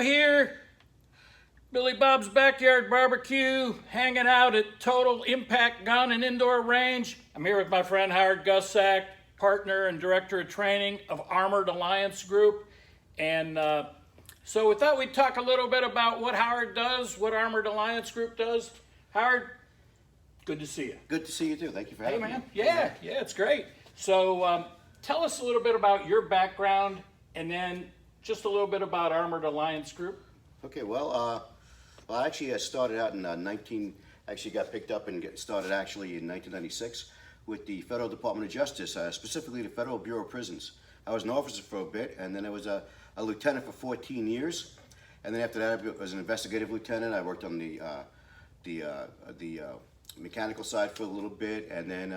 here, Billy Bob's Backyard Barbecue, hanging out at Total Impact Gun and Indoor Range. I'm here with my friend Howard Gussack, partner and director of training of Armored Alliance Group. And so we thought we'd talk a little bit about what Howard does, what Armored Alliance Group does. Howard, good to see you. Good to see you too. Thank you for having me. Hey man, yeah, it's great. So tell us a little bit about your background and then just a little bit about Armored Alliance Group. Okay, well, actually I started out in actually got picked up and started actually in 1996 with the Federal Department of Justice, specifically the Federal Bureau of Prisons. I was an officer for a bit, and then I was a lieutenant for 14 years. And then after that, I was an investigative lieutenant. I worked on the mechanical side for a little bit. And then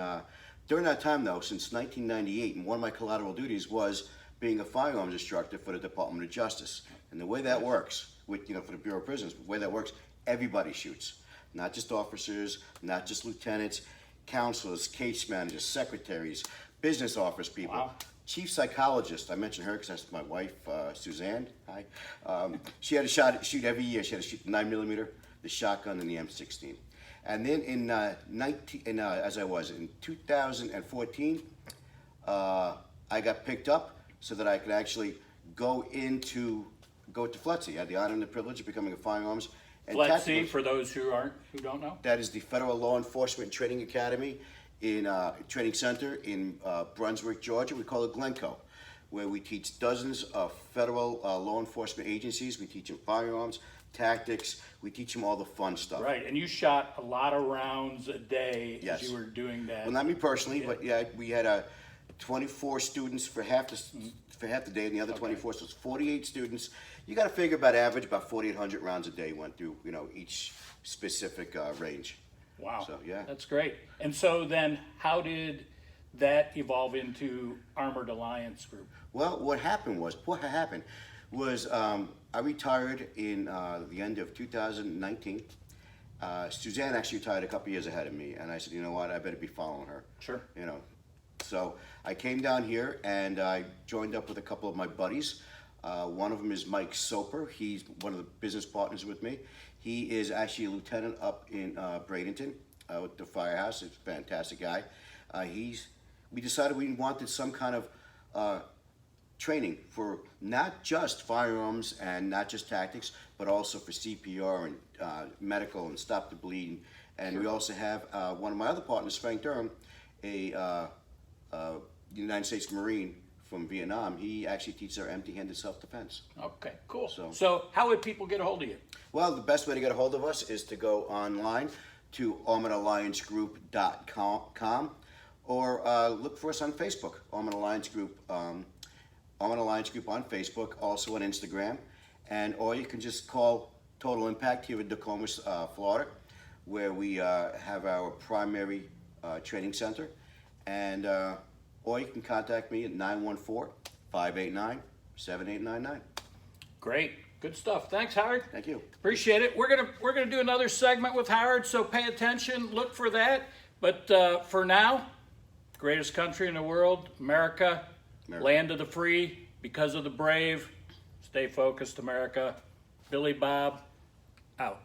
during that time, though, since 1998, and one of my collateral duties was being a firearms instructor for the Department of Justice. And the way that works, for the Bureau of Prisons, the way that works, everybody shoots. Not just officers, not just lieutenants, counselors, case managers, secretaries, business office people. Wow. Chief psychologist, I mentioned her because that's my wife, Suzanne. Hi. She had to shoot every year. She had to shoot the 9mm, the shotgun, and the M16. And then in 2014, I got picked up so that I could actually go to FLETC. I had the honor and the privilege of becoming a firearms and FLETC, for those who don't know. That is the Federal Law Enforcement Training Academy in Training Center in Brunswick, Georgia. We call it Glencoe, where we teach dozens of federal law enforcement agencies. We teach them firearms, tactics. We teach them all the fun stuff. Right, and you shot a lot of rounds a day Yes. as you were doing that. Well, not me personally, but yeah, we had 24 students for half the day, and the other 24, so it's 48 students. You got to figure about average, about 4,800 rounds a day went through, each specific range. Wow, So, yeah. That's great. And so then how did that evolve into Armored Alliance Group? Well, what happened was I retired in the end of 2019. Suzanne actually retired a couple years ahead of me, and I said, you know what, I better be following her. Sure. So I came down here and I joined up with a couple of my buddies. One of them is Mike Soper. He's one of the business partners with me. He is actually a lieutenant up in Bradenton with the firehouse. He's a fantastic guy. We decided we wanted some kind of training for not just firearms and not just tactics, but also for CPR and medical and stop the bleeding. And Sure. we also have one of my other partners, Frank Durham, a United States Marine from Vietnam. He actually teaches our empty-handed self-defense. Okay, cool. So- So how would people get a hold of you? Well, the best way to get a hold of us is to go online to armoredalliancegroup.com or look for us on Facebook, Armored Alliance Group, Armored Alliance Group on Facebook, also on Instagram, or you can just call Total Impact here in Tacoma, Florida, where we have our primary training center, and or you can contact me at 914-589-7899. Great, good stuff. Thanks, Howard. Thank you. Appreciate it. We're gonna do another segment with Howard, so pay attention, look for that. But for now, greatest country in the world, America, land of the free, because of the brave. Stay focused, America. Billy Bob, out.